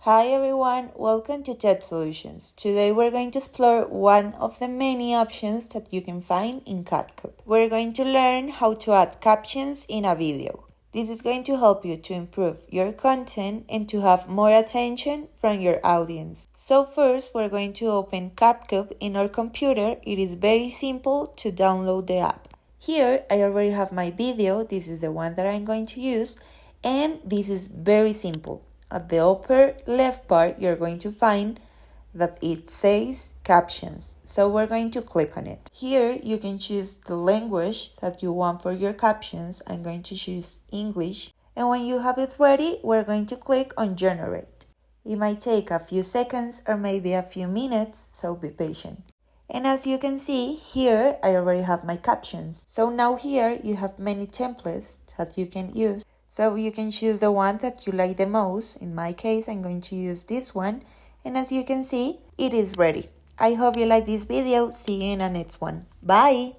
Hi everyone, welcome to TED Solutions. Today we're going to explore one of the many options that you can find in Capcut. We're going to learn how to add captions in a video. This is going to help you to improve your content and to have more attention from your audience. So first we're going to open Capcut in our computer. It is very simple to download the app. Here I already have my video. This is the one that I'm going to use, and this is very simple. At the upper left part, you're going to find that it says Captions. So we're going to click on it. Here you can choose the language that you want for your captions. I'm going to choose English. And when you have it ready, we're going to click on Generate. It might take a few seconds or maybe a few minutes, so be patient. And as you can see, here I already have my captions. So now here you have many templates that you can use. So you can choose the one that you like the most. In my case, I'm going to use this one. And as you can see, it is ready. I hope you like this video. See you in the next one. Bye!